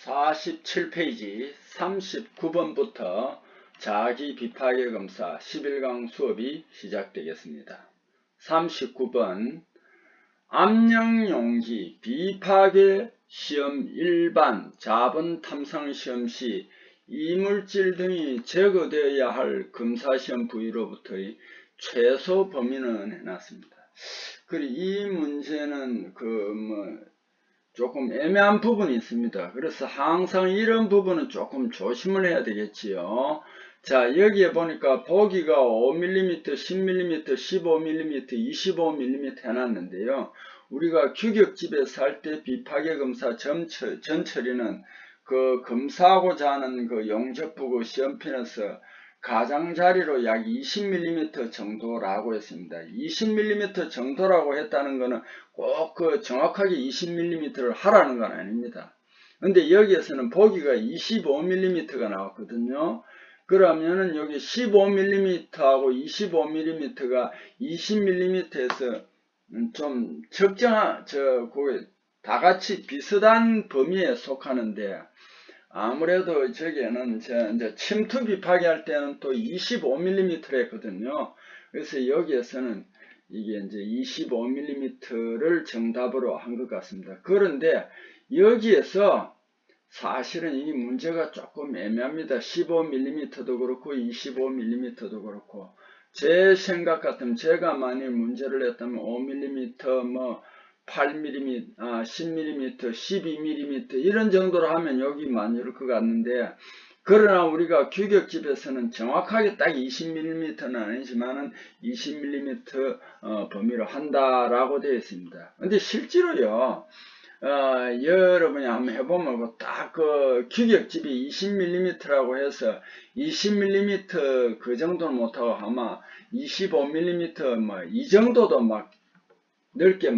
47페이지 39번부터 자기 비파괴 검사 11강 수업이 시작되겠습니다. 39번 압력용기 비파괴 시험 일반 자본 탐상 시험 시 이물질 등이 제거되어야 할 검사시험 부위로부터의 최소 범위는 해놨습니다. 그리고 이 문제는 조금 애매한 부분이 있습니다. 그래서 항상 이런 부분은 조금 조심을 해야 되겠지요. 자, 여기에 보니까 보기가 5mm, 10mm, 15mm, 25mm 해놨는데요. 우리가 규격집에서 할 때 비파괴 검사 전처리는 그 검사하고자 하는 그 용접부 시험편에서 가장자리로 약 20mm 정도라고 했습니다. 20mm 정도라고 했다는 것은 꼭 정확하게 20mm를 하라는 건 아닙니다. 근데 여기에서는 보기가 25mm가 나왔거든요. 그러면은 여기 15mm하고 25mm가 20mm에서 좀 적정한, 다 같이 비슷한 범위에 속하는데, 아무래도 저기에는 이제 침투 비파괴 할 때는 또 25mm를 했거든요. 그래서 여기에서는 이게 이제 25mm를 정답으로 한 것 같습니다. 그런데 여기에서 사실은 이 문제가 조금 애매합니다. 15mm도 그렇고 25mm도 그렇고, 제 생각 같으면 제가 만일 문제를 냈다면 5mm 8mm, 10mm, 12mm 이런 정도로 하면 여기만 이럴 것 같는데, 그러나 우리가 규격집에서는 정확하게 딱 20mm는 아니지만은 20mm 범위로 한다라고 되어 있습니다. 근데 실제로요, 여러분이 한번 해보면 딱 그 규격집이 20mm라고 해서 20mm 그 정도는 못하고 아마 25mm 이 정도도 막 넓게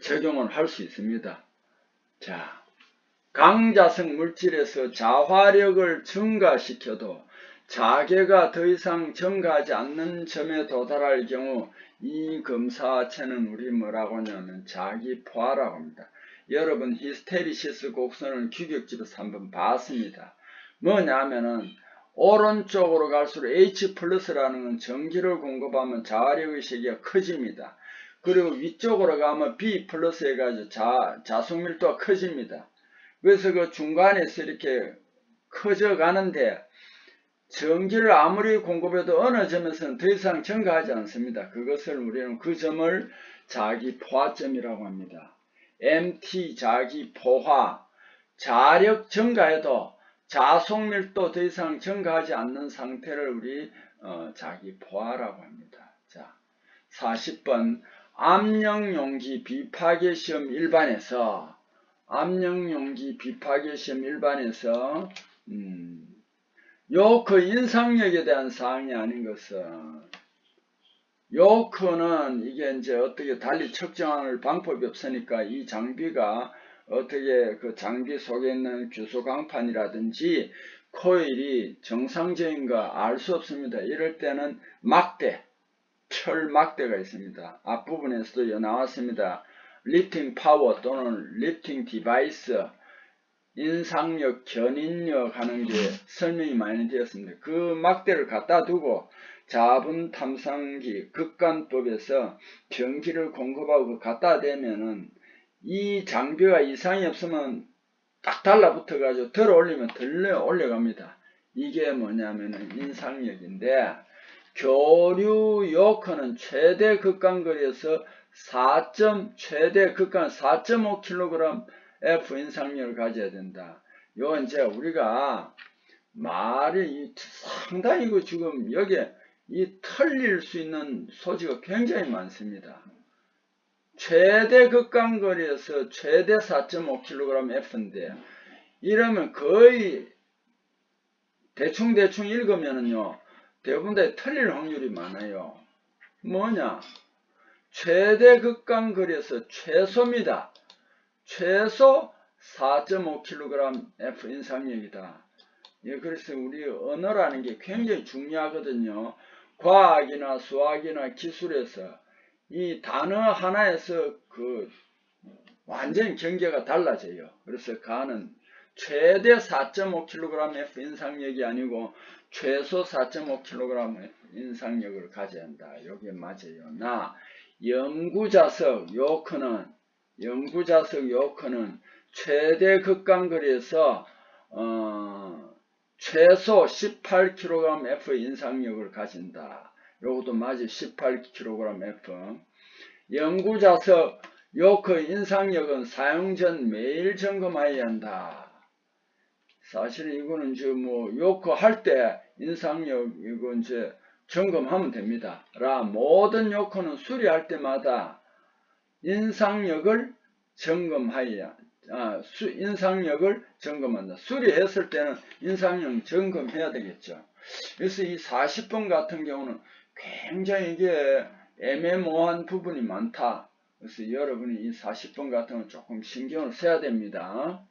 적용을 할 수 있습니다. 자, 강자성 물질에서 자화력을 증가시켜도 자괴가 더 이상 증가하지 않는 점에 도달할 경우 이 검사체는 우리 뭐라고 하냐면 자기포화라고 합니다. 여러분 히스테리시스 곡선을 규격집에서 한번 봤습니다. 뭐냐면은 오른쪽으로 갈수록 H 플러스라는 건 전기를 공급하면 자화력의 세계가 커집니다. 그리고 위쪽으로 가면 B 플러스 해가지고 자속밀도가 커집니다. 그래서 그 중간에서 이렇게 커져 가는데 전기를 아무리 공급해도 어느 점에서는 더 이상 증가하지 않습니다. 그것을 우리는 그 점을 자기포화점이라고 합니다. MT 자기포화, 자력 증가해도 자속밀도 더 이상 증가하지 않는 상태를 우리 자기포화라고 합니다. 자, 40번 압력용기 비파괴 시험 일반에서 요크 인상력에 대한 사항이 아닌 것은, 요크는 이게 이제 어떻게 달리 측정할 방법이 없으니까 이 장비가 어떻게 그 장비 속에 있는 규소 강판이라든지 코일이 정상적인가 알 수 없습니다. 이럴 때는 막대, 철막대가 있습니다. 앞부분에서도 나왔습니다. 리프팅 파워 또는 리프팅 디바이스, 인상력, 견인력 하는 게 설명이 많이 되었습니다. 그 막대를 갖다 두고 자본 탐상기 극관법에서 전기를 공급하고 갖다 대면은 이 장비가 이상이 없으면 딱 달라붙어 가지고 들어 올리면 들려 올려갑니다. 이게 뭐냐면은 인상력인데, 교류 요크는 최대 극간거리에서 최대 극간 4.5kg F 인상력을 가져야 된다. 요 이제 우리가 말이 상당히 지금 여기에 틀릴 수 있는 소지가 굉장히 많습니다. 최대 극간거리에서 최대 4.5kg F인데, 이러면 거의 대충 읽으면은요, 대부분 다 틀릴 확률이 많아요. 뭐냐? 최대 극간거리에서 최소입니다. 최소 4.5kg F 인상력이다. 예, 그래서 우리 언어라는 게 굉장히 중요하거든요. 과학이나 수학이나 기술에서 이 단어 하나에서 완전히 경계가 달라져요. 그래서 가는 최대 4.5kg 인상력이 아니고 최소 4.5kg 인상력을 가져야 한다. 이게 맞아요. 영구자석 요크는 최대 극강거리에서 최소 18kg 인상력을 가진다. 요것도 맞아요. 18kg. 영구자석 요크 인상력은 사용 전 매일 점검해야 한다. 사실은 이거는 요크 할 때 인상력 이건 점검하면 됩니다. 모든 요크는 수리할 때마다 인상력을 점검한다. 수리했을 때는 인상력 점검해야 되겠죠. 그래서 이 40번 같은 경우는 굉장히 이게 애매모호한 부분이 많다. 그래서 여러분이 이 40번 같은 건 조금 신경을 써야 됩니다.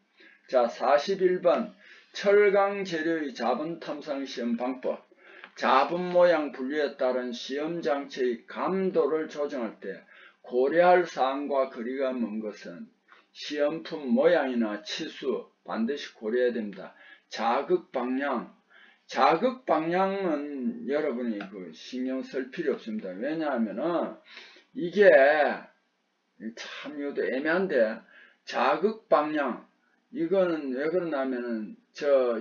자, 41번 철강 재료의 자분 탐상 시험 방법. 자분 모양 분류에 따른 시험 장치의 감도를 조정할 때 고려할 사항과 거리가 먼 것은 시험품 모양이나 치수 반드시 고려해야 됩니다. 자극 방향은 여러분이 신경 쓸 필요 없습니다. 왜냐하면은 이게 참 이것도 애매한데 자극 방향 이거는 왜 그러냐면은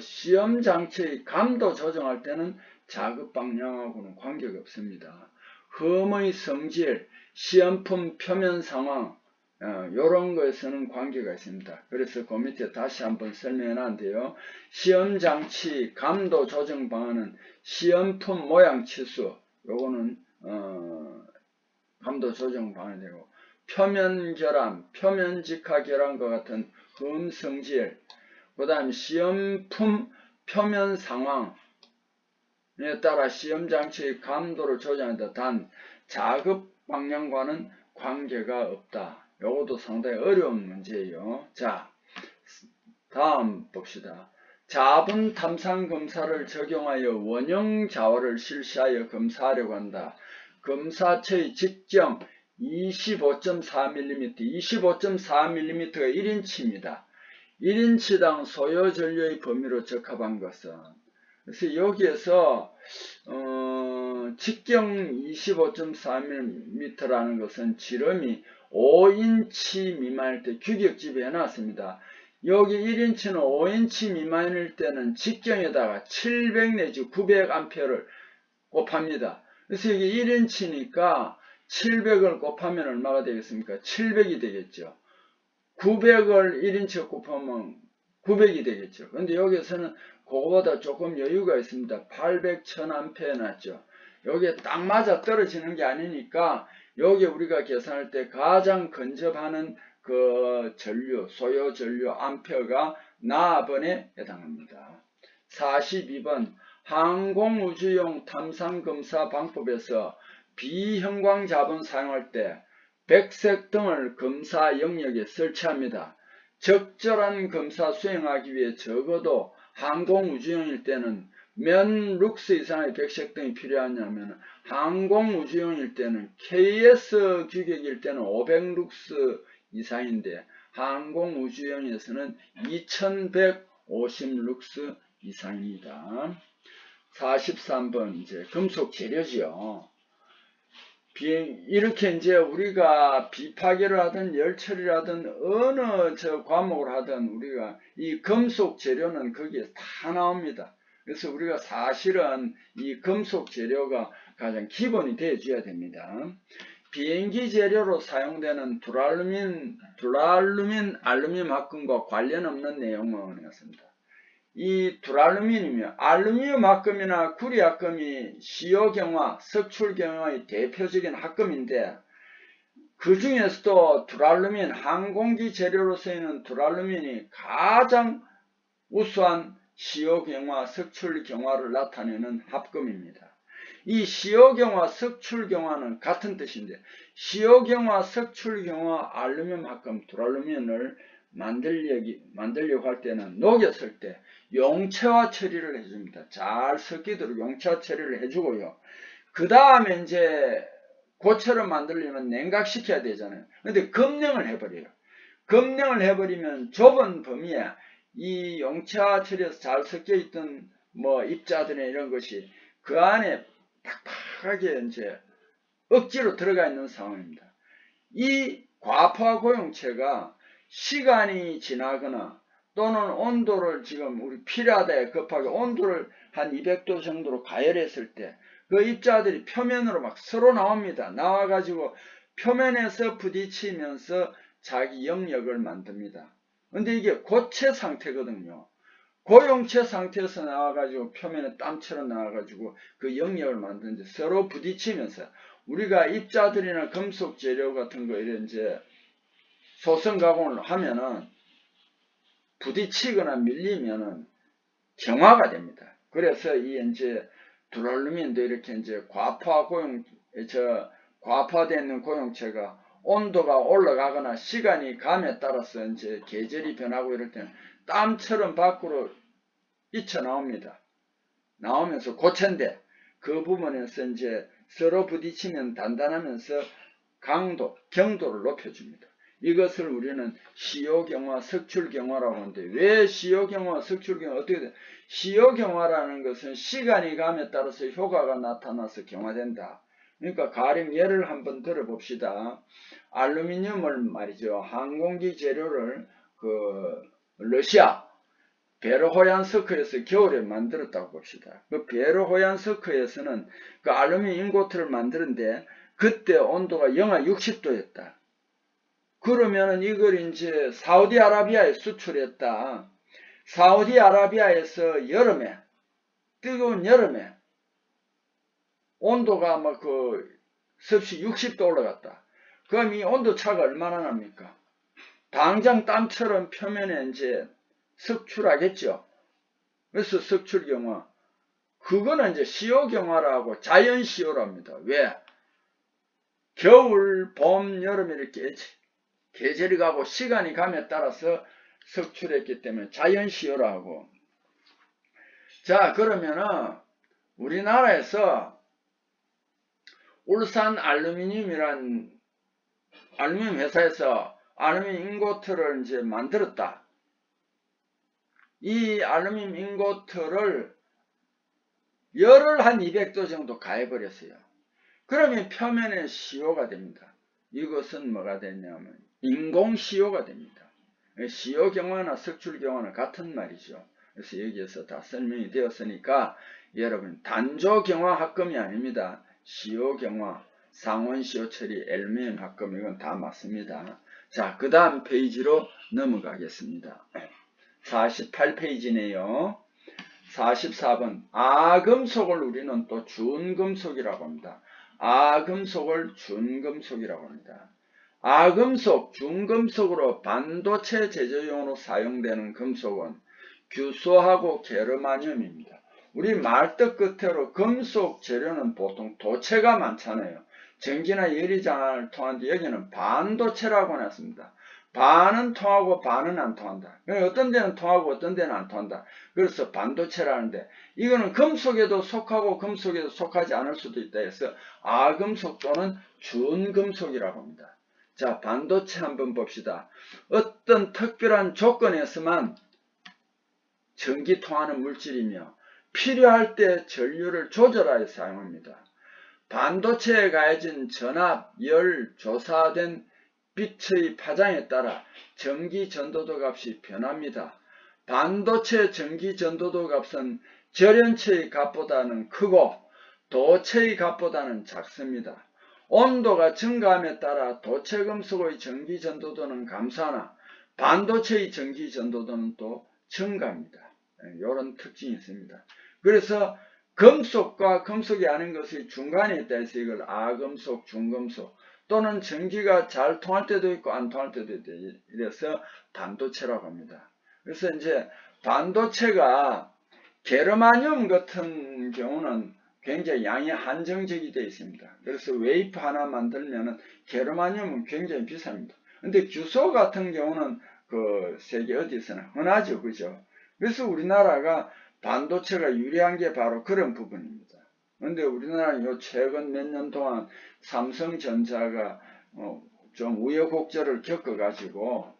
시험 장치의 감도 조정할 때는 자극 방향하고는 관계가 없습니다. 흠의 성질, 시험품 표면 상황 이런 것에서는 관계가 있습니다. 그래서 그 밑에 다시 한번 설명하는데요. 시험 장치 감도 조정 방안은 시험품 모양 치수 요거는 감도 조정 방안이 되고 표면 결함, 표면 직화 결함과 같은 흠 성질, 그 다음 시험품 표면 상황에 따라 시험 장치의 감도를 조정한다. 단 자극 방향과는 관계가 없다. 요것도 상당히 어려운 문제예요. 자, 다음 봅시다. 자분 탐상 검사를 적용하여 원형 자원을 실시하여 검사하려고 한다. 검사체의 직경 25.4mm, 25.4mm가 1인치입니다. 1인치당 소요 전류의 범위로 적합한 것은, 그래서 여기에서 직경 25.4mm라는 것은 지름이 5인치 미만일 때 규격집에 해놨습니다. 여기 1인치는 5인치 미만일 때는 직경에다가 700 내지 900A를 곱합니다. 그래서 이게 1인치니까 700을 곱하면 얼마가 되겠습니까? 700이 되겠죠. 900을 1인치 곱하면 900이 되겠죠. 근데 여기서는 그거보다 조금 여유가 있습니다. 800, 1000A 해놨죠. 여기에 딱 맞아 떨어지는 게 아니니까 여기 우리가 계산할 때 가장 근접하는 그 전류, 소요 전류 암페어가 나번에 해당합니다. 42번 항공우주용 탐상검사 방법에서 비형광 자본 사용할 때 백색 등을 검사 영역에 설치합니다. 적절한 검사 수행하기 위해 적어도 항공우주용일 때는 몇 룩스 이상의 백색 등이 필요하냐면 항공우주용일 때는 KS 규격일 때는 500룩스 이상인데 항공우주용에서는 2150룩스 이상입니다. 43번 이제 금속 재료지요. 이렇게 이제 우리가 비파괴를 하든 열처리를 하든 어느 과목을 하든 우리가 이 금속 재료는 거기에 다 나옵니다. 그래서 우리가 사실은 이 금속 재료가 가장 기본이 되어줘야 됩니다. 비행기 재료로 사용되는 두랄루민 알루미늄 합금과 관련 없는 내용은 같습니다. 이 두랄루민이며 알루미늄 합금이나 구리 합금이 시효경화, 석출경화의 대표적인 합금인데 그 중에서도 두랄루민, 항공기 재료로 쓰이는 두랄루민이 가장 우수한 시효경화, 석출경화를 나타내는 합금입니다. 이 시효경화, 석출경화는 같은 뜻인데 시효경화, 석출경화, 알루미늄 합금, 두랄루민을 만들려고 할 때는 녹였을 때 용체화 처리를 해줍니다. 잘 섞이도록 용체화 처리를 해주고요. 그 다음에 이제 고체로 만들려면 냉각시켜야 되잖아요. 근데 급냉을 해버려요. 검령을 해버리면 좁은 범위에 이 용체와 철에서 잘 섞여 있던 뭐 입자들이나 이런 것이 그 안에 팍팍하게 이제 억지로 들어가 있는 상황입니다. 이 과포화 고용체가 시간이 지나거나 또는 온도를 지금 우리 필요하다에 급하게 온도를 한 200도 정도로 가열했을 때 그 입자들이 표면으로 막 서로 나옵니다. 나와가지고 표면에서 부딪히면서 자기 영역을 만듭니다. 근데 이게 고체 상태거든요. 고용체 상태에서 나와가지고 표면에 땀처럼 나와가지고 그 영역을 만드는데 서로 부딪히면서 우리가 입자들이나 금속 재료 같은 거 이런 이제 소성 가공을 하면은 부딪히거나 밀리면은 경화가 됩니다. 그래서 이 이제 두랄루민도 이렇게 이제 과포화되어 있는 고용체가 온도가 올라가거나 시간이 감에 따라서 이제 계절이 변하고 이럴 때는 땀처럼 밖으로 잊혀 나옵니다. 나오면서 고체인데 그 부분에서 이제 서로 부딪히면 단단하면서 경도를 높여줍니다. 이것을 우리는 시효경화, 석출경화라고 하는데 왜 시효경화, 석출경화 어떻게 돼? 시효경화라는 것은 시간이 감에 따라서 효과가 나타나서 경화된다. 그러니까 가령 예를 한번 들어봅시다. 알루미늄을 말이죠. 항공기 재료를 러시아 베르호얀스크에서 겨울에 만들었다고 봅시다. 그 베르호얀스크에서는 그 알루미늄 인고트를 만드는데 그때 온도가 영하 60도였다. 그러면은 이걸 이제 사우디아라비아에 수출했다. 사우디아라비아에서 여름에, 뜨거운 여름에 온도가 막 섭씨 60도 올라갔다. 그럼 이 온도 차가 얼마나 납니까? 당장 땀처럼 표면에 이제 석출하겠죠. 그래서 석출경화. 그거는 이제 시효경화라고 자연시효랍니다. 왜? 겨울, 봄, 여름 이렇게 계절이 가고 시간이 감에 따라서 석출했기 때문에 자연시효라고. 자, 그러면은 우리나라에서 울산 알루미늄이란 알루미늄 회사에서 알루미늄 인고트를 이제 만들었다. 이 알루미늄 인고트를 열을 한 200도 정도 가해버렸어요. 그러면 표면에 시효가 됩니다. 이것은 뭐가 되냐면 인공시효가 됩니다. 시효경화나 석출경화는 같은 말이죠. 그래서 여기에서 다 설명이 되었으니까 여러분 단조경화 합금이 아닙니다. 시효경화, 상온시효 처리, 엘루미늄 합금 이건 다 맞습니다. 자, 그 다음 페이지로 넘어가겠습니다. 48페이지네요. 44번 아금속을 우리는 또 준금속이라고 합니다. 아금속을 준금속이라고 합니다. 아금속, 준금속으로 반도체 제조용으로 사용되는 금속은 규소하고 게르마늄입니다. 우리 말뜻 끝으로 금속 재료는 보통 도체가 많잖아요. 전기나 열이장을 통하는데 여기는 반도체라고 해놨습니다. 반은 통하고 반은 안 통한다. 어떤 데는 통하고 어떤 데는 안 통한다. 그래서 반도체라는데 이거는 금속에도 속하고 금속에도 속하지 않을 수도 있다 해서 아금속 또는 준금속이라고 합니다. 자, 반도체 한번 봅시다. 어떤 특별한 조건에서만 전기 통하는 물질이며 필요할 때 전류를 조절하여 사용합니다. 반도체에 가해진 전압, 열, 조사된 빛의 파장에 따라 전기 전도도 값이 변합니다. 반도체 전기 전도도 값은 절연체의 값보다는 크고 도체의 값보다는 작습니다. 온도가 증가함에 따라 도체 금속의 전기 전도도는 감소하나 반도체의 전기 전도도는 또 증가합니다. 이런 특징이 있습니다. 그래서 금속과 금속이 아닌 것이 중간에 있다 해서 이걸 아금속, 중금속 또는 전기가 잘 통할 때도 있고 안 통할 때도 있다. 이래서 반도체라고 합니다. 그래서 이제 반도체가 게르마늄 같은 경우는 굉장히 양이 한정적이 되어 있습니다. 그래서 웨이프 하나 만들면은 게르마늄은 굉장히 비쌉니다. 근데 규소 같은 경우는 세계 어디서나 흔하죠. 그죠? 그래서 우리나라가 반도체가 유리한 게 바로 그런 부분입니다. 근데 우리나라는 요 최근 몇 년 동안 삼성전자가 좀 우여곡절을 겪어가지고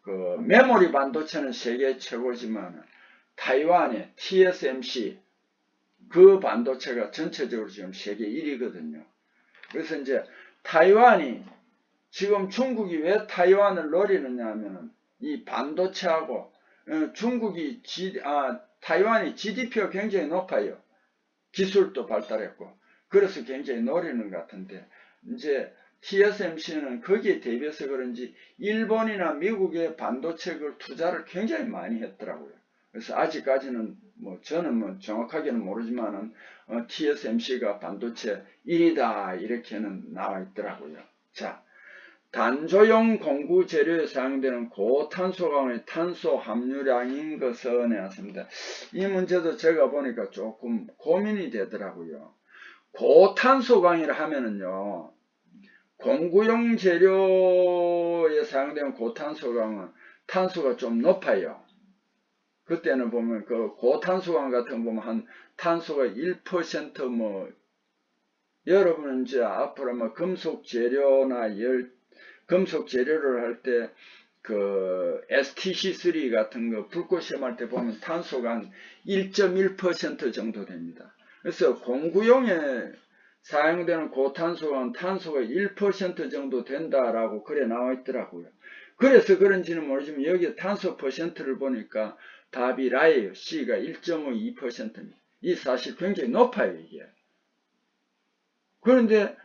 그 메모리 반도체는 세계 최고지만 타이완의 TSMC 그 반도체가 전체적으로 지금 세계 1위거든요. 그래서 이제 타이완이 지금 중국이 왜 타이완을 노리느냐 하면은 이 반도체하고 중국이 타이완이 GDP가 굉장히 높아요. 기술도 발달했고 그래서 굉장히 노리는 것 같은데 이제 TSMC는 거기에 대비해서 그런지 일본이나 미국의 반도체를 투자를 굉장히 많이 했더라고요. 그래서 아직까지는 저는 정확하게는 모르지만은 TSMC가 반도체 1위다 이렇게는 나와 있더라고요. 자, 단조용 공구 재료에 사용되는 고탄소강의 탄소 함유량인 것은 해왔습니다. 이 문제도 제가 보니까 조금 고민이 되더라고요. 고탄소강이라 하면은요, 공구용 재료에 사용되는 고탄소강은 탄소가 좀 높아요. 그때는 보면 그 고탄소강 같은 거 보면 한 탄소가 1% 여러분은 이제 앞으로 금속 재료나 금속 재료를 할 때 그 STC3 같은 거 불꽃 시험할 때 보면 탄소가 한 1.1% 정도 됩니다. 그래서 공구용에 사용되는 고탄소가 탄소가 1% 정도 된다라고 글에 나와 있더라고요. 그래서 그런지는 모르지만 여기 탄소 퍼센트를 보니까 답이 라예요. C가 1.52%입니다. 이 사실 굉장히 높아요, 이게. 그런데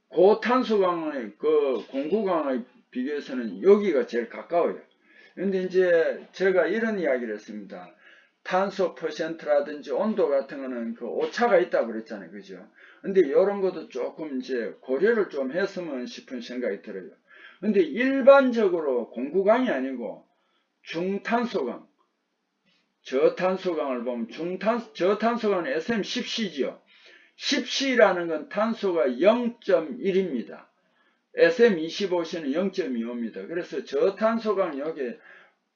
고탄소강의 그 공구강의 비교해서는 여기가 제일 가까워요. 그런데 이제 제가 이런 이야기를 했습니다. 탄소 퍼센트라든지 온도 같은 거는 그 오차가 있다고 그랬잖아요. 그죠? 근데 이런 것도 조금 이제 고려를 좀 했으면 싶은 생각이 들어요. 근데 일반적으로 공구강이 아니고 중탄소강, 저탄소강을 보면 저탄소강은 SM10C지요. 10C라는 건 탄소가 0.1입니다. SM25C는 0.25입니다. 그래서 저탄소강 여기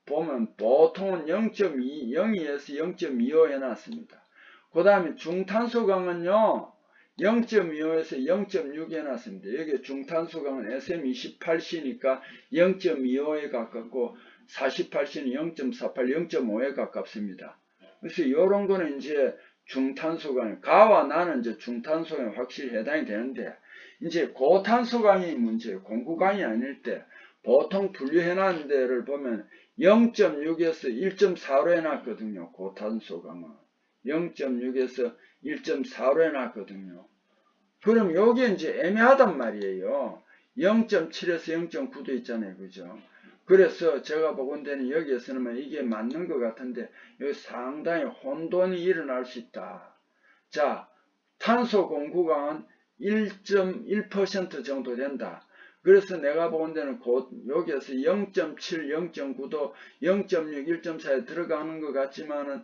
보면 보통은 0.2, 0에서 0.25 해놨습니다. 그 다음에 중탄소강은요, 0.25에서 0.6 해놨습니다. 여기 중탄소강은 SM28C니까 0.25에 가깝고 48C는 0.48, 0.5에 가깝습니다. 그래서 이런 거는 이제 중탄소강, 가와 나는 이제 중탄소강에 확실히 해당이 되는데, 이제 고탄소강이 문제예요. 공구강이 아닐 때, 보통 분류해놓은 데를 보면 0.6에서 1.4로 해놨거든요. 고탄소강은. 0.6에서 1.4로 해놨거든요. 그럼 요게 이제 애매하단 말이에요. 0.7에서 0.9도 있잖아요. 그죠? 그래서 제가 보건대는 여기에서는 이게 맞는 것 같은데 여기 상당히 혼돈이 일어날 수 있다. 자, 탄소 공구강은 1.1% 정도 된다. 그래서 내가 보건대는 여기에서 0.7, 0.9도 0.6, 1.4에 들어가는 것 같지만은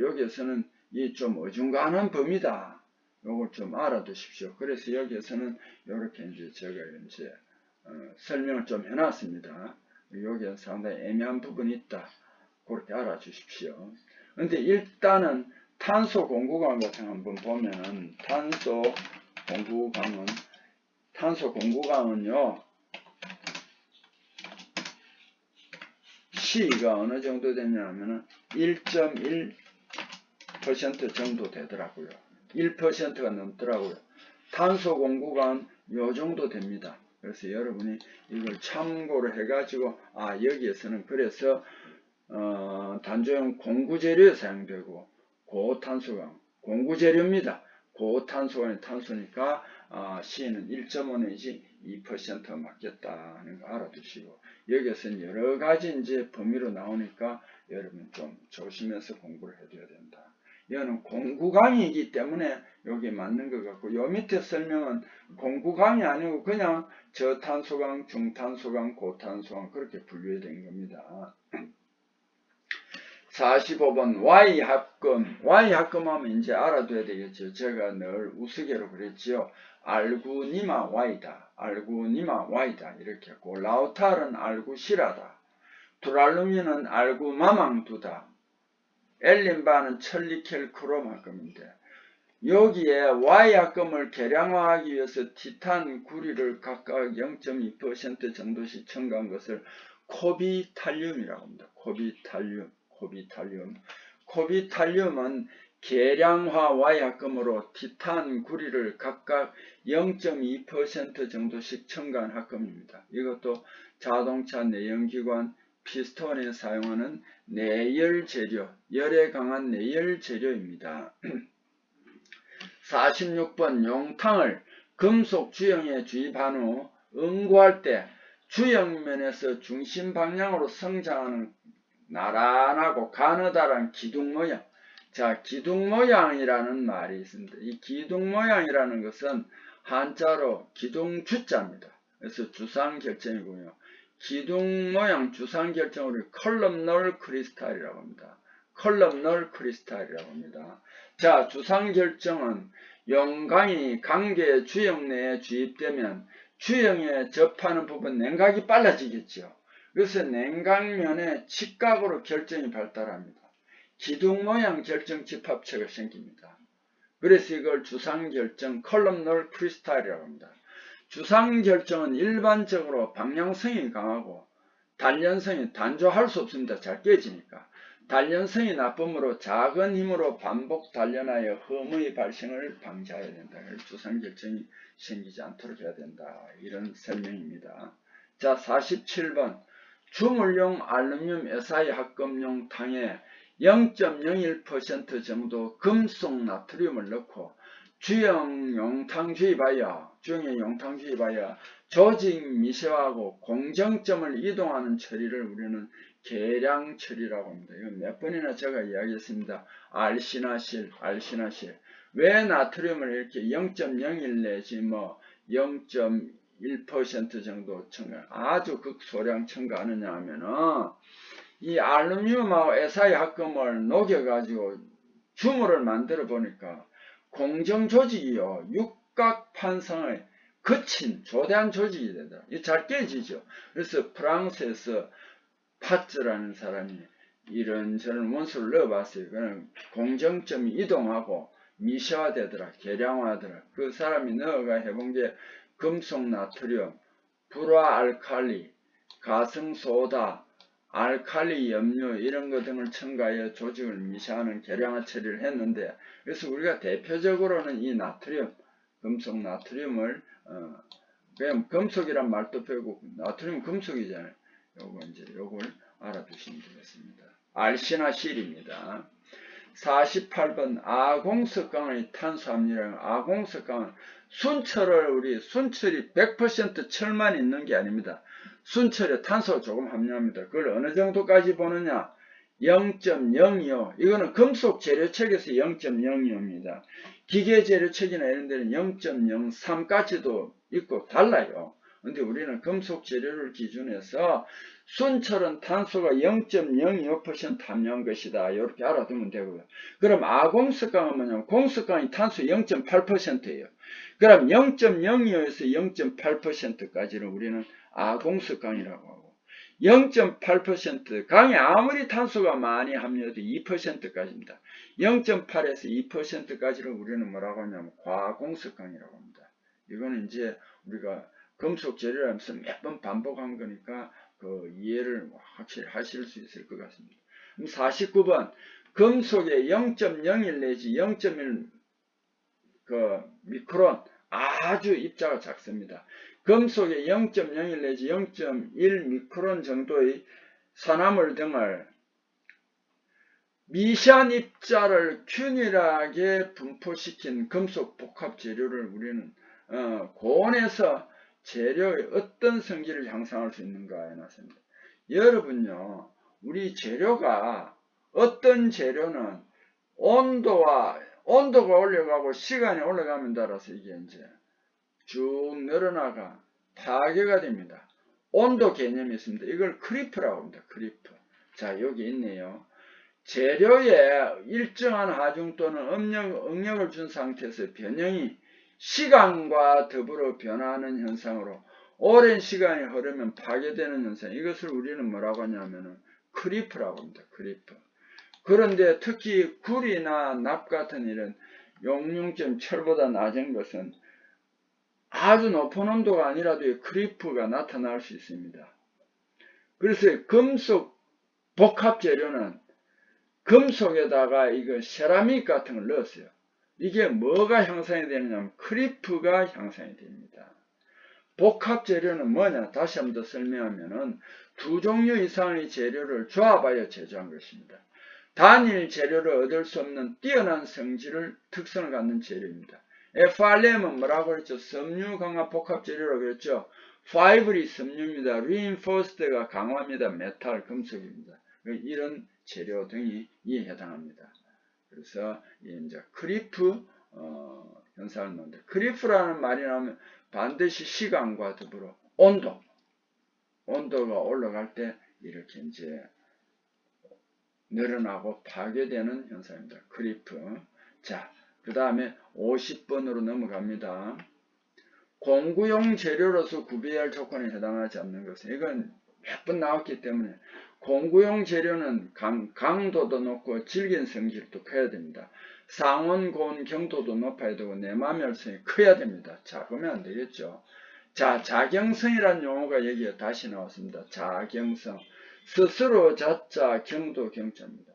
여기에서는 이 좀 어중간한 범위다. 요걸 좀 알아두십시오. 그래서 여기에서는 이렇게 이제 제가 이제 설명을 좀 해놨습니다. 여기에 상당히 애매한 부분이 있다. 그렇게 알아주십시오. 근데 일단은 탄소 공구강 같은 거 한번 보면은 탄소 공구강은요 C가 어느 정도 되냐면은 1.1% 정도 되더라고요. 1%가 넘더라고요. 탄소 공구강 요 정도 됩니다. 그래서 여러분이 이걸 참고를 해가지고 여기에서는 그래서 단조용 공구재료에 사용되고 고탄소강 공구재료입니다. 고탄소강이 탄소니까 C는 1.5 내지 2% 맞겠다 하는 거 알아두시고 여기에서는 여러가지 이제 범위로 나오니까 여러분 좀 조심해서 공부를 해줘야 된다. 이거는 공구강이기 때문에 여기 맞는 것 같고 요 밑에 설명은 공구강이 아니고 그냥 저탄소강, 중탄소강, 고탄소강 그렇게 분류된 겁니다. 45번 Y합금. Y합금하면 이제 알아둬야 되겠죠. 제가 늘 우스개로 그랬지요. 알구니마 Y다. 알구니마 Y다. 이렇게 했고 라우탈은 알구시라다. 두랄루민은 알구마망두다. 엘린바는 천리켈크롬 합금인데 여기에 Y합금을 계량화하기 위해서 티탄 구리를 각각 0.2% 정도씩 첨가한 것을 코비탈륨이라고 합니다. 코비탈륨은 계량화 Y합금으로 티탄, 구리를 각각 0.2% 정도씩 첨가한 합금입니다. 이것도 자동차 내연기관, 피스톤에 사용하는 내열 재료, 열에 강한 내열 재료입니다. 46번 용탕을 금속 주형에 주입한 후 응고할 때 주형면에서 중심 방향으로 성장하는 나란하고 가느다란 기둥 모양. 자, 기둥 모양이라는 말이 있습니다. 이 기둥 모양이라는 것은 한자로 기둥 주자입니다. 그래서 주상결정이고요. 기둥 모양 주상결정을 컬럼널 크리스탈이라고 합니다. 컬럼널 크리스탈이라고 합니다. 자, 주상결정은 용광이 관계 주형 내에 주입되면 주형에 접하는 부분 냉각이 빨라지겠죠. 그래서 냉각면에 직각으로 결정이 발달합니다. 기둥 모양 결정 집합체가 생깁니다. 그래서 이걸 주상결정 컬럼널 크리스탈이라고 합니다. 주상결정은 일반적으로 방향성이 강하고 단련성이 단조할 수 없습니다. 잘 깨지니까. 단련성이 나쁨으로 작은 힘으로 반복 단련하여 흠의 발생을 방지해야 된다. 주상결정이 생기지 않도록 해야 된다. 이런 설명입니다. 자, 47번 주물용 알루미늄 SI 합금용 탕에 0.01% 정도 금속 나트륨을 넣고 주형 용탕 주입하여 조직 미세화하고 공정점을 이동하는 처리를 우리는 계량 처리라고 합니다. 이건 몇 번이나 제가 이야기했습니다. 알시나실. 왜 나트륨을 이렇게 0.01 내지 뭐 0.1% 정도 첨가, 아주 극소량 첨가하느냐 하면은 이 알루미늄하고 SI 합금을 녹여가지고 주물을 만들어 보니까 공정 조직이요. 육각판상의 거친 조대한 조직이 된다. 이게 잘 깨지죠. 그래서 프랑스에서 파츠라는 사람이 이런저런 원소를 넣어봤어요. 그냥 공정점이 이동하고 미세화되더라. 계량화하더라. 그 사람이 넣어가 해본 게 금속 나트륨, 불화알칼리, 가성소다, 알칼리 염료 이런 것 등을 첨가하여 조직을 미세화하는 계량화 처리를 했는데, 그래서 우리가 대표적으로는 이 나트륨, 금속 나트륨을 그냥 금속이란 말도 빼고 나트륨 금속이잖아요. 요걸 알아두시면 되겠습니다. 알시나실입니다. 48번 아공석강의 탄수함유량. 아공석강은 순철이 100% 철만 있는 게 아닙니다. 순철에 탄소가 조금 함유합니다. 그걸 어느 정도까지 보느냐? 0.025. 이거는 금속 재료책에서 0.025입니다. 기계 재료책이나 이런 데는 0.03까지도 있고 달라요. 근데 우리는 금속 재료를 기준해서 순철은 탄소가 0.025% 함유한 것이다. 이렇게 알아두면 되고요. 그럼 아공석강은 뭐냐면 공석강이 탄소 0.8%예요. 그럼 0.02에서 0.8%까지는 우리는 아공석강이라고 하고, 0.8% 강에 아무리 탄소가 많이 함유해도 2%까지입니다. 0.8에서 2%까지를 우리는 뭐라고 하냐면 과공석강이라고 합니다. 이거는 이제 우리가 금속 재료라면서 몇 번 반복한 거니까 그 이해를 확실히 하실 수 있을 것 같습니다. 49번 금속의 0.01 내지 0.1 미크론, 아주 입자가 작습니다. 금속의 0.01 내지 0.1 미크론 정도의 산화물 등을 미세한 입자를 균일하게 분포시킨 금속 복합 재료를 우리는 고온에서 재료의 어떤 성질을 향상할 수 있는가 해놨습니다. 여러분요, 우리 재료가 어떤 재료는 온도가 올라가고 시간이 올라가면 따라서 이게 이제 쭉 늘어나가 파괴가 됩니다. 온도 개념이 있습니다. 이걸 크리프라고 합니다. 크리프. 자, 여기 있네요. 재료에 일정한 하중 또는 응력을 준 상태에서 변형이 시간과 더불어 변화하는 현상으로 오랜 시간이 흐르면 파괴되는 현상, 이것을 우리는 뭐라고 하냐면은 크리프라고 합니다. 크리프. 그런데 특히 구리나 납 같은 이런 용융점 철보다 낮은 것은 아주 높은 온도가 아니라도 크리프가 나타날 수 있습니다. 그래서 금속 복합 재료는 금속에다가 이거 세라믹 같은 걸 넣었어요. 이게 뭐가 형성이 되느냐면 크리프가 형성이 됩니다. 복합 재료는 뭐냐? 다시 한번 더 설명하면은 두 종류 이상의 재료를 조합하여 제조한 것입니다. 단일 재료를 얻을 수 없는 뛰어난 성질을 특성을 갖는 재료입니다. FRM은 뭐라고 그랬죠? 섬유 강화 복합 재료라고 그랬죠? 파이블이 섬유입니다. reinforced가 강화입니다. 메탈 금속입니다. 이런 재료 등이 이에 해당합니다. 그래서 이제 크리프 현상을 넣는데 크리프라는 말이 나오면 반드시 시간과 더불어 온도가 올라갈 때 이렇게 이제 늘어나고 파괴되는 현상입니다. 크리프. 자, 그 다음에 50번으로 넘어갑니다. 공구용 재료로서 구비해야 할 조건에 해당하지 않는 것은 이건 몇 번 나왔기 때문에 공구용 재료는 강도도 높고 질긴 성질도 커야 됩니다. 상온, 고온, 경도도 높아야 되고 내마멸성이 커야 됩니다. 작으면 안 되겠죠. 자, 자경성이라는 용어가 여기에 다시 나왔습니다. 자경성. 스스로 자자, 경도, 경자입니다.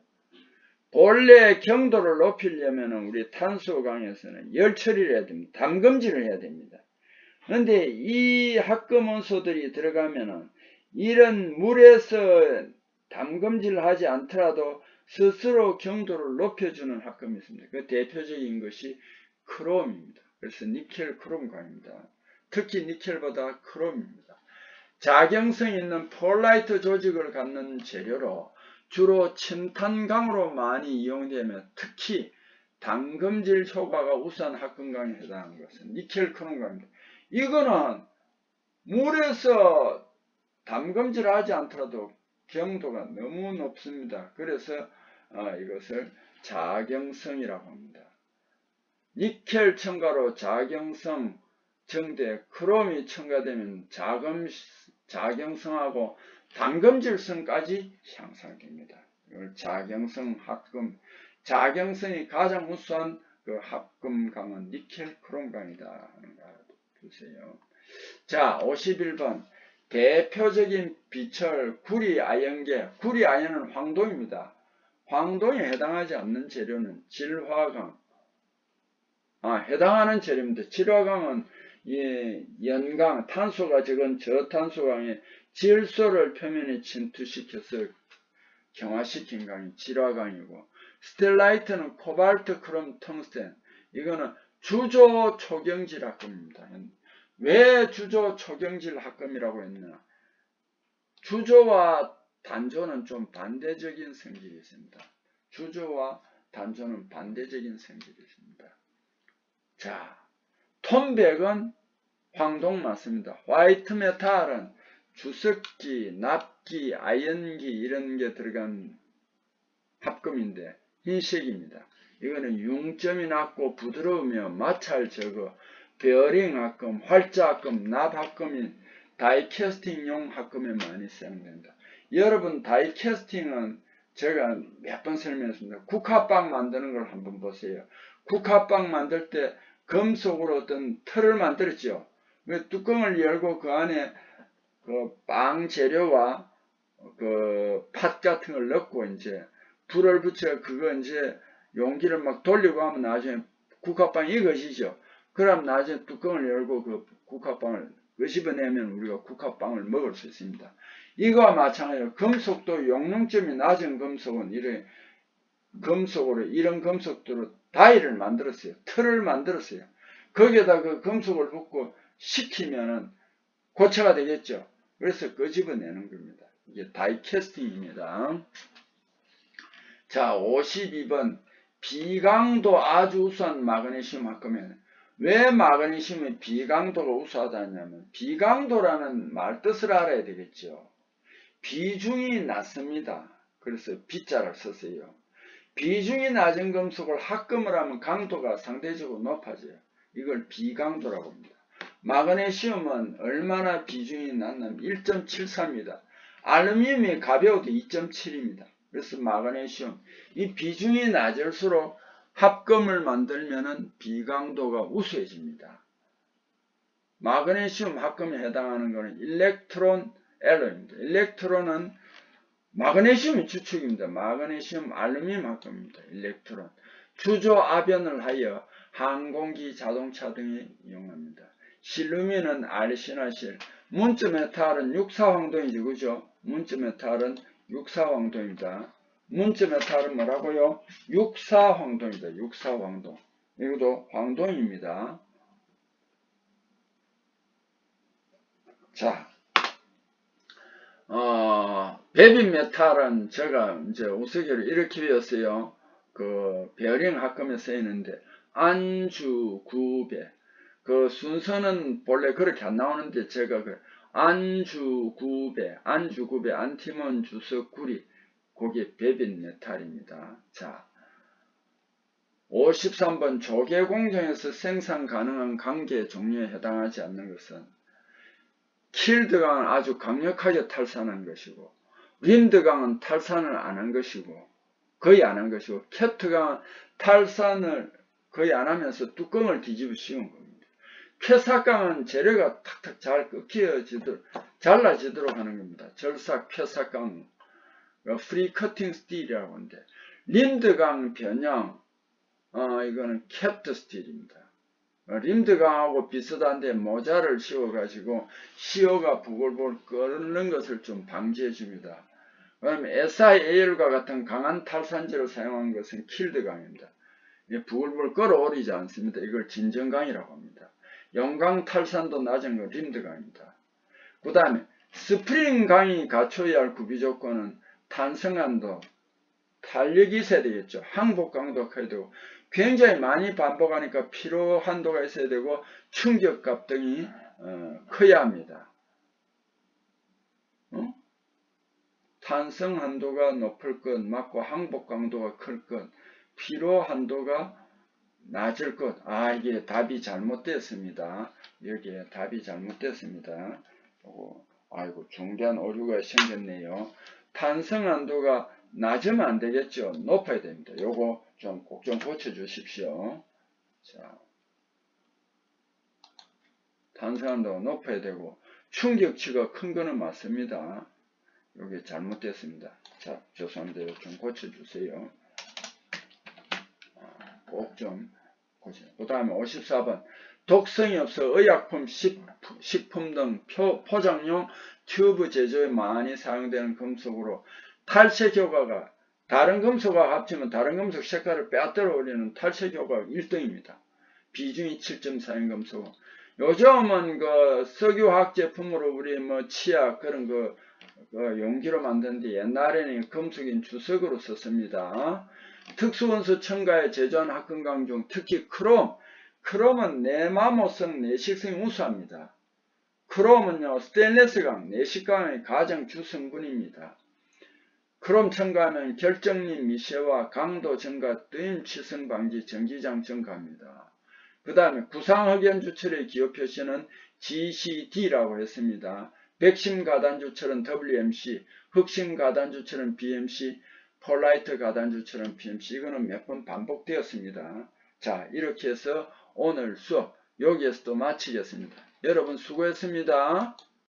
본래 경도를 높이려면 우리 탄소강에서는 열 처리를 해야 됩니다. 담금질을 해야 됩니다. 그런데 이 합금원소들이 들어가면은 이런 물에서 담금질을 하지 않더라도 스스로 경도를 높여주는 합금이 있습니다. 그 대표적인 것이 크롬입니다. 그래서 니켈 크롬강입니다. 특히 니켈보다 크롬입니다. 자경성 있는 폴라이트 조직을 갖는 재료로 주로 침탄강으로 많이 이용되며 특히 담금질 효과가 우수한 합금강에 해당하는 것은 니켈 크롬강입니다. 이거는 물에서 담금질을 하지 않더라도 경도가 너무 높습니다. 그래서 이것을 자경성이라고 합니다. 니켈 첨가로 자경성 정대 크롬이 첨가되면 자경성하고 담금질성까지 향상됩니다. 이걸 자경성 합금, 자경성이 가장 우수한 그 합금강은 니켈 크롬강이다 하는 거 알아두세요. 자, 51번 대표적인 비철 구리아연계, 구리아연은 황동입니다. 황동에 해당하지 않는 재료는 질화강, 해당하는 재료입니다. 질화강은 연강, 탄소가 적은 저탄소강에 질소를 표면에 침투시켜서 경화시킨 강이 질화강이고, 스텔라이트는 코발트, 크롬, 텅스텐, 이거는 주조 초경질 합금입니다. 왜 주조 초경질 합금이라고 했나? 주조와 단조는 좀 반대적인 성질이 있습니다. 주조와 단조는 반대적인 성질이 있습니다. 자, 톰백은 황동 맞습니다. 화이트 메탈은 주석기, 납기, 아연기 이런 게 들어간 합금인데 흰색입니다. 이거는 융점이 낮고 부드러우며 마찰 적어 베어링 합금, 활자 합금, 납 합금이 다이캐스팅용 합금에 많이 사용된다. 여러분 다이캐스팅은 제가 몇 번 설명했습니다. 국화빵 만드는 걸 한번 보세요. 국화빵 만들 때 금속으로 어떤 틀을 만들었죠. 그 뚜껑을 열고 그 안에 그 빵 재료와 그 팥 같은 걸 넣고 이제 불을 붙여 그거 이제 용기를 막 돌리고 하면 나중에 국화빵이 익어지죠. 그럼 나중에 뚜껑을 열고 그 국화빵을 끄집어내면 우리가 국화빵을 먹을 수 있습니다. 이거와 마찬가지로 금속도 용융점이 낮은 금속은 이런 금속으로 이런 금속으로 다이를 만들었어요. 틀을 만들었어요. 거기에다 그 금속을 붓고 식히면은 고체가 되겠죠. 그래서 끄집어내는 겁니다. 이게 다이캐스팅입니다. 자, 52번 비강도 아주 우수한 마그네슘 합금에는 왜 마그네슘의 비강도가 우수하다냐면 비강도라는 말 뜻을 알아야 되겠죠. 비중이 낮습니다. 그래서 B자를 썼어요. 비중이 낮은 금속을 합금을 하면 강도가 상대적으로 높아져요. 이걸 비강도라고 합니다. 마그네슘은 얼마나 비중이 낮냐면 1.73입니다. 알루미늄이 가벼워도 2.7입니다. 그래서 마그네슘, 이 비중이 낮을수록 합금을 만들면은 비강도가 우수해집니다. 마그네슘 합금에 해당하는 것은 일렉트론 L입니다. 일렉트론은 마그네슘이 주축입니다. 마그네슘 알루미늄 합금입니다. 일렉트론. 주조 아변을 하여 항공기, 자동차 등에 이용합니다. 실루민은 알신화실. 문자 메탈은 육사황동이죠. 그죠? 문자 메탈은 육사황동입니다. 문자 메탈은 뭐라고요? 육사황동입니다. 육사황동. 이것도 황동입니다. 자, 베빈 메탈은 제가 이제 우스개로 이렇게 배웠어요. 그 베어링 학금에 쓰이는데 안주구배. 그 순서는 본래 그렇게 안 나오는데 제가 그 안주구배, 안티몬 주석 구리, 그게 베빈 메탈입니다. 자, 53번 조개 공정에서 생산 가능한 관계 종류에 해당하지 않는 것은 킬드강은 아주 강력하게 탈산한 것이고, 림드강은 탈산을 안 한 것이고, 거의 안 한 것이고, 캡트강은 탈산을 거의 안 하면서 뚜껑을 뒤집어 씌운 겁니다. 쾌삭강은 재료가 탁탁 잘 꺾여지도록, 잘라지도록 하는 겁니다. 절삭, 쾌삭강, 프리 커팅 스틸이라고 하는데, 림드강 변형, 이거는 캡트 스틸입니다. 림드강하고 비슷한데 모자를 씌워가지고 시어가 부글부글 끓는 것을 좀 방지해 줍니다. 그다음에 SiAl과 같은 강한 탈산제를 사용한 것은 킬드강입니다. 부글부글 끓어오르지 않습니다. 이걸 진정강이라고 합니다. 용강 탈산도 낮은 건 림드강입니다. 그 다음에 스프링강이 갖춰야 할 구비 조건은 탄성한도, 탄력이 있어야 되겠죠. 항복강도가 커야 되고, 굉장히 많이 반복하니까 피로 한도가 있어야 되고, 충격값 등이 커야 합니다. 탄성 한도가 높을 것, 맞고 항복 강도가 클 것, 피로 한도가 낮을 것. 이게 답이 잘못됐습니다. 여기에 답이 잘못됐습니다. 아이고, 중대한 오류가 생겼네요. 탄성 한도가 낮으면 안 되겠죠. 높아야 됩니다. 요거 좀 꼭 좀 고쳐 주십시오. 자, 탄성 한도가 높아야 되고, 충격치가 큰 거는 맞습니다. 요게 잘못됐습니다. 자, 죄송합니다. 이거 좀 고쳐 주세요. 꼭 좀 고쳐. 그 다음에 54번. 독성이 없어 의약품, 식품 등 포장용 튜브 제조에 많이 사용되는 금속으로 탈색 효과가, 다른 금속과 합치면 다른 금속 색깔을 빼앗들어 올리는 탈색 효과가 1등입니다. 비중이 7.4인 금속. 요즘은 그 석유화학 제품으로 우리 뭐 치약 그런 그 용기로 만드는데 옛날에는 금속인 주석으로 썼습니다. 특수원소 첨가에 제조한 합금강 중 특히 크롬은 내마모성 내식성이 우수합니다. 크롬은요, 스테인레스강, 내식강의 가장 주성분입니다. 크롬 첨가하면 결정린 미세와 강도 증가, 뜨임 치성 방지, 전기장 증가합니다. 그 다음에 구상흑연주철의 기호 표시는 GCD라고 했습니다. 백신 가단주철은 WMC, 흑심 가단주철은 BMC, 폴라이트 가단주철은 PMC. 이거는 몇 번 반복되었습니다. 자, 이렇게 해서 오늘 수업 여기에서 또 마치겠습니다. 여러분 수고했습니다.